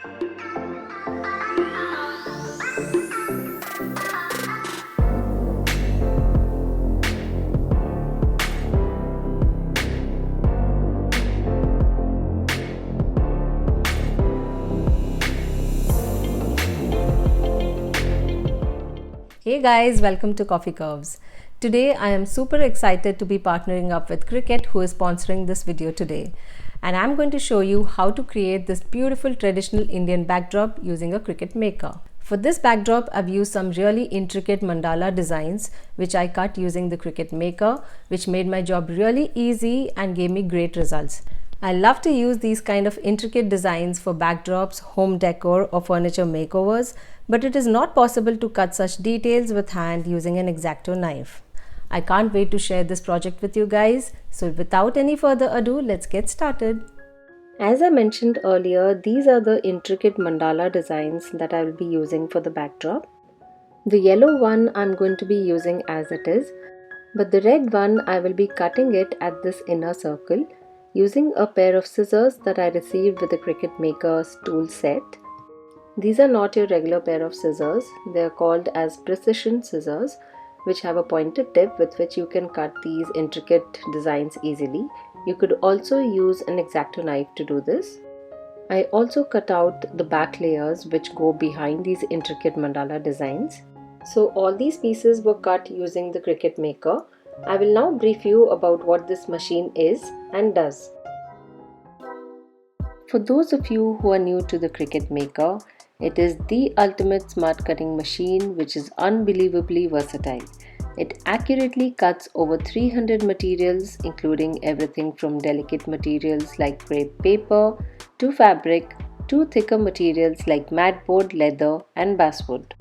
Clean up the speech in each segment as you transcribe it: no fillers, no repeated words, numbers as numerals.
Hey guys, welcome to Coffee Curves. Today I am super excited to be partnering up with Cricut, who is sponsoring this video today. And I'm going to show you how to create this beautiful traditional Indian backdrop using a Cricut Maker. For this backdrop, I've used some really intricate mandala designs which I cut using the Cricut Maker, which made my job really easy and gave me great results. I love to use these kind of intricate designs for backdrops, home decor or furniture makeovers, but it is not possible to cut such details with hand using an Exacto knife. I can't wait to share this project with you guys, so without any further ado, let's get started. As I mentioned earlier, these are the intricate mandala designs that I will be using for the backdrop. The yellow one I'm going to be using as it is, but the red one I will be cutting it at this inner circle using a pair of scissors that I received with the Cricut Maker's tool set. These are not your regular pair of scissors, they are called as precision scissors, which have a pointed tip with which you can cut these intricate designs easily. You could also use an Exacto knife to do this. I also cut out the back layers which go behind these intricate mandala designs. So all these pieces were cut using the Cricut Maker. I will now brief you about what this machine is and does. For those of you who are new to the Cricut Maker, it is the ultimate smart cutting machine which is unbelievably versatile. It accurately cuts over 300 materials, including everything from delicate materials like crepe paper to fabric to thicker materials like matboard, leather and basswood.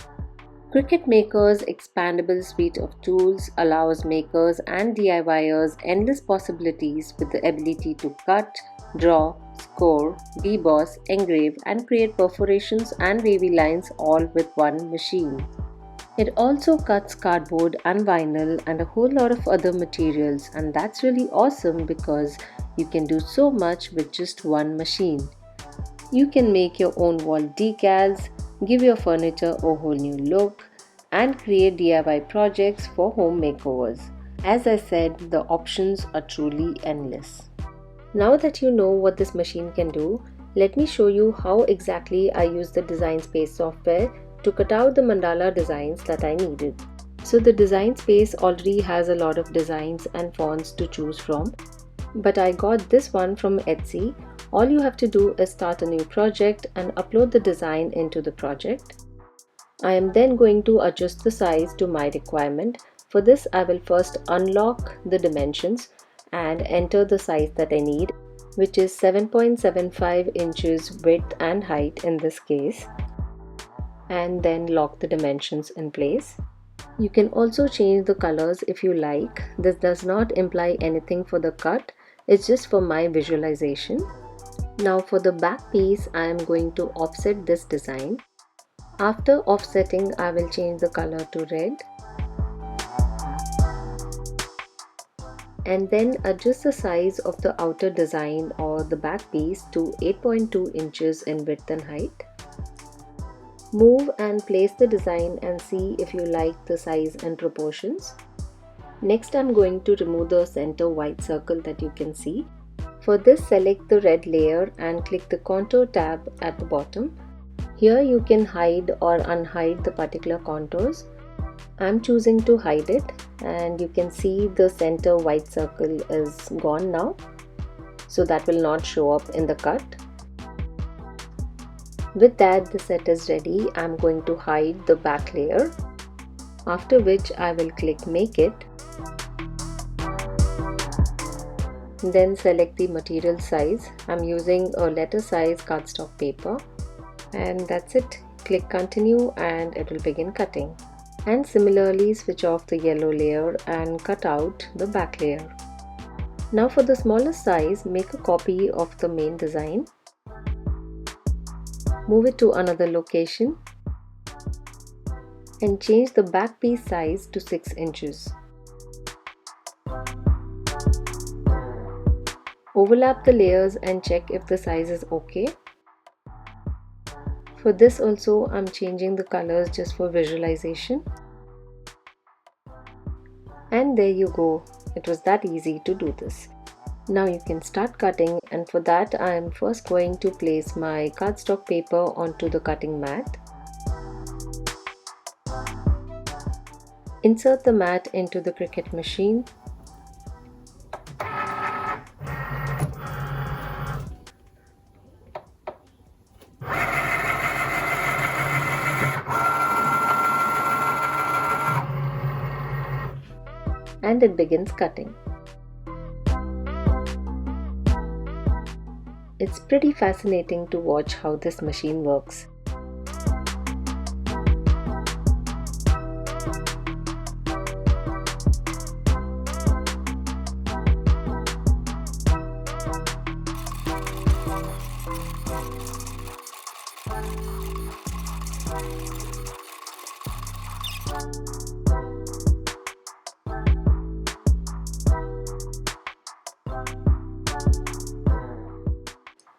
Cricut Maker's expandable suite of tools allows makers and DIYers endless possibilities with the ability to cut, draw, score, deboss, engrave and create perforations and wavy lines all with one machine. It also cuts cardboard and vinyl and a whole lot of other materials, and that's really awesome because you can do so much with just one machine. You can make your own wall decals, give your furniture a whole new look, and create DIY projects for home makeovers. As I said, the options are truly endless. Now that you know what this machine can do, let me show you how exactly I use the Design Space software to cut out the mandala designs that I needed. So the Design Space already has a lot of designs and fonts to choose from, but I got this one from Etsy. All you have to do is start a new project and upload the design into the project. I am then going to adjust the size to my requirement. For this, I will first unlock the dimensions and enter the size that I need, which is 7.75 inches width and height in this case, and then lock the dimensions in place. You can also change the colors if you like. This does not imply anything for the cut, it's just for my visualization. Now for the back piece, I am going to offset this design. After offsetting, I will change the color to red and then adjust the size of the outer design or the back piece to 8.2 inches in width and height. Move and place the design and see if you like the size and proportions. Next, I'm going to remove the center white circle that you can see. For this, select the red layer and click the contour tab at the bottom. Here you can hide or unhide the particular contours. I'm choosing to hide it, and you can see the center white circle is gone now, so that will not show up in the cut. With that, the set is ready. I'm going to hide the back layer, after which I will click Make It. Then select the material size. I'm using a letter size cardstock paper, and that's it. Click Continue and it will begin cutting. And similarly, switch off the yellow layer and cut out the back layer. Now for the smaller size, make a copy of the main design. Move it to another location and change the back piece size to 6 inches. Overlap the layers and check if the size is okay. For this also, I'm changing the colors just for visualization. And there you go. It was that easy to do this. Now you can start cutting, and for that I am first going to place my cardstock paper onto the cutting mat. Insert the mat into the Cricut machine. And it begins cutting. It's pretty fascinating to watch how this machine works.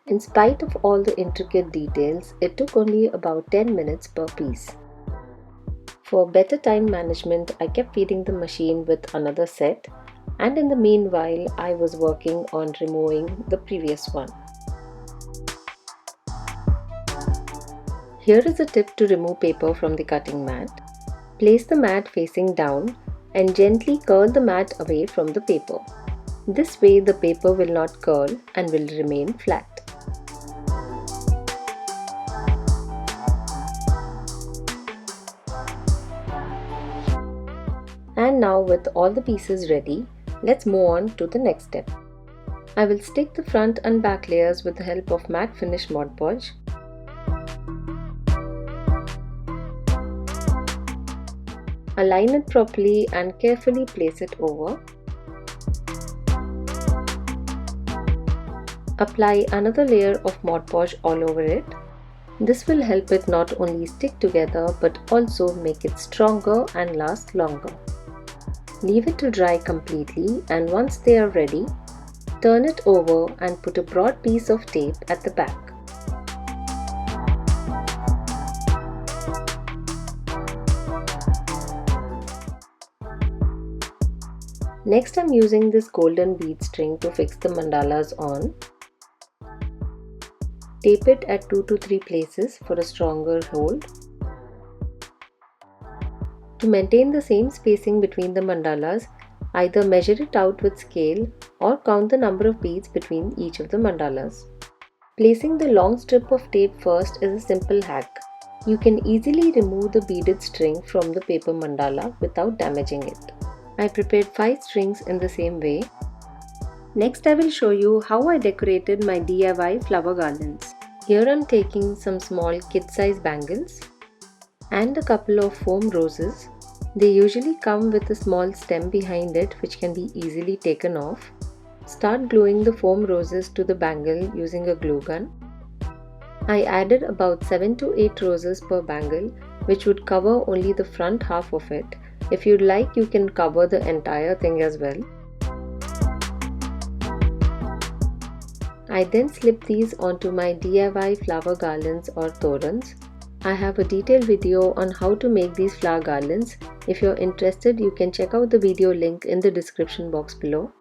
In spite of all the intricate details, it took only about 10 minutes per piece. For better time management, I kept feeding the machine with another set, and in the meanwhile, I was working on removing the previous one. Here is a tip to remove paper from the cutting mat. Place the mat facing down and gently curl the mat away from the paper. This way the paper will not curl and will remain flat. And now with all the pieces ready, let's move on to the next step. I will stick the front and back layers with the help of matte finish Mod Podge. Align it properly and carefully place it over. Apply another layer of Mod Podge all over it. This will help it not only stick together but also make it stronger and last longer. Leave it to dry completely, and once they are ready, turn it over and put a broad piece of tape at the back. Next, I'm using this golden bead string to fix the mandalas on. Tape it at 2 to 3 places for a stronger hold. To maintain the same spacing between the mandalas, either measure it out with scale or count the number of beads between each of the mandalas. Placing the long strip of tape first is a simple hack. You can easily remove the beaded string from the paper mandala without damaging it. I prepared 5 strings in the same way. Next, I will show you how I decorated my DIY flower garlands. Here I am taking some small kid-size bangles and a couple of foam roses. They usually come with a small stem behind it which can be easily taken off. Start gluing the foam roses to the bangle using a glue gun. I added about 7 to 8 roses per bangle, which would cover only the front half of it. If you'd like, you can cover the entire thing as well. I then slip these onto my DIY flower garlands or torans. I have a detailed video on how to make these flower garlands. If you're interested, you can check out the video link in the description box below.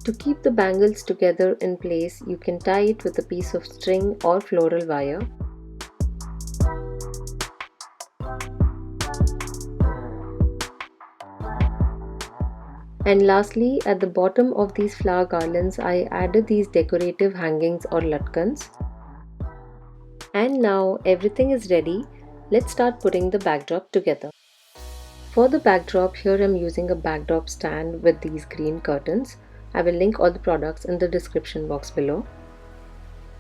To keep the bangles together in place, you can tie it with a piece of string or floral wire. And lastly, at the bottom of these flower garlands, I added these decorative hangings or latkans. And now everything is ready. Let's start putting the backdrop together. For the backdrop, here I'm using a backdrop stand with these green curtains. I will link all the products in the description box below.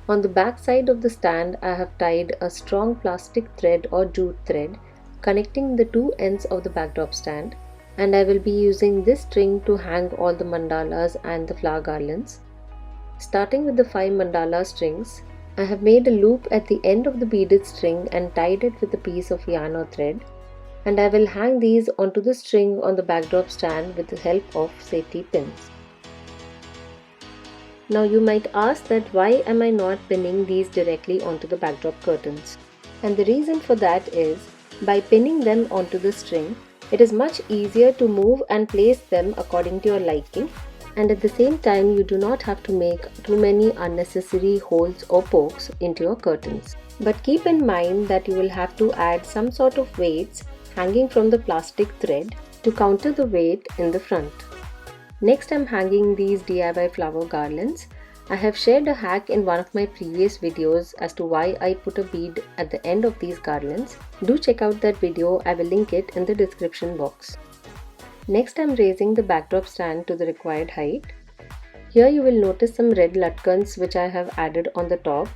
On the back side of the stand, I have tied a strong plastic thread or jute thread connecting the two ends of the backdrop stand, and I will be using this string to hang all the mandalas and the flower garlands. Starting with the 5 mandala strings, I have made a loop at the end of the beaded string and tied it with a piece of yarn or thread, and I will hang these onto the string on the backdrop stand with the help of safety pins. Now you might ask that why am I not pinning these directly onto the backdrop curtains? And the reason for that is, by pinning them onto the string, it is much easier to move and place them according to your liking, and at the same time you do not have to make too many unnecessary holes or pokes into your curtains. But keep in mind that you will have to add some sort of weights hanging from the plastic thread to counter the weight in the front. Next, I'm hanging these DIY flower garlands. I have shared a hack in one of my previous videos as to why I put a bead at the end of these garlands. Do check out that video, I will link it in the description box. Next, I'm raising the backdrop stand to the required height. Here you will notice some red latkans which I have added on the top,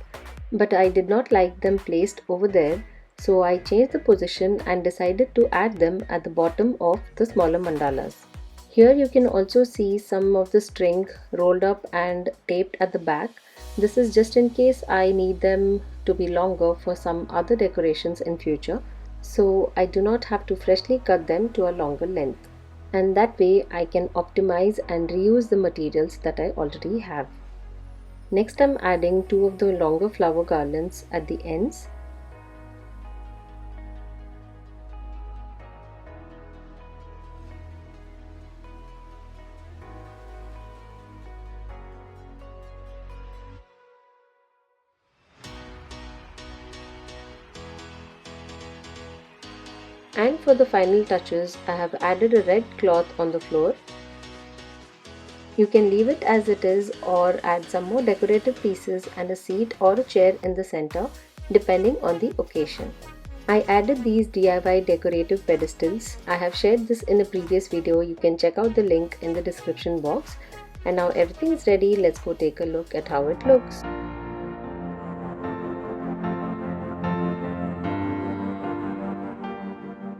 but I did not like them placed over there, so I changed the position and decided to add them at the bottom of the smaller mandalas. Here you can also see some of the string rolled up and taped at the back. This is just in case I need them to be longer for some other decorations in future, so I do not have to freshly cut them to a longer length. And that way I can optimize and reuse the materials that I already have. Next, I'm adding two of the longer flower garlands at the ends. And for the final touches, I have added a red cloth on the floor. You can leave it as it is or add some more decorative pieces and a seat or a chair in the center depending on the occasion. I added these DIY decorative pedestals. I have shared this in a previous video. You can check out the link in the description box. And now everything is ready. Let's go take a look at how it looks.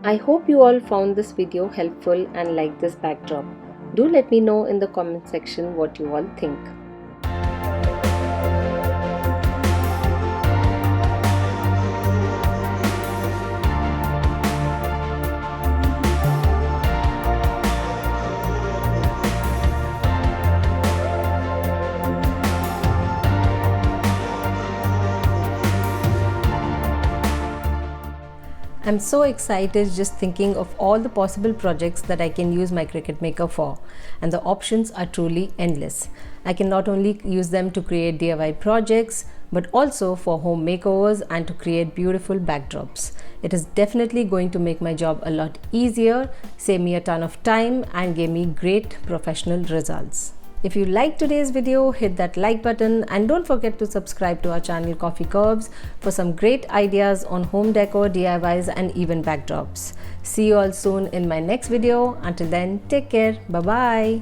I hope you all found this video helpful and liked this backdrop. Do let me know in the comment section what you all think. I'm so excited just thinking of all the possible projects that I can use my Cricut Maker for, and the options are truly endless. I can not only use them to create DIY projects, but also for home makeovers and to create beautiful backdrops. It is definitely going to make my job a lot easier, save me a ton of time, and give me great professional results. If you liked today's video, hit that like button and don't forget to subscribe to our channel Coffee Curves for some great ideas on home decor, DIYs and even backdrops. See you all soon in my next video. Until then, take care. Bye-bye.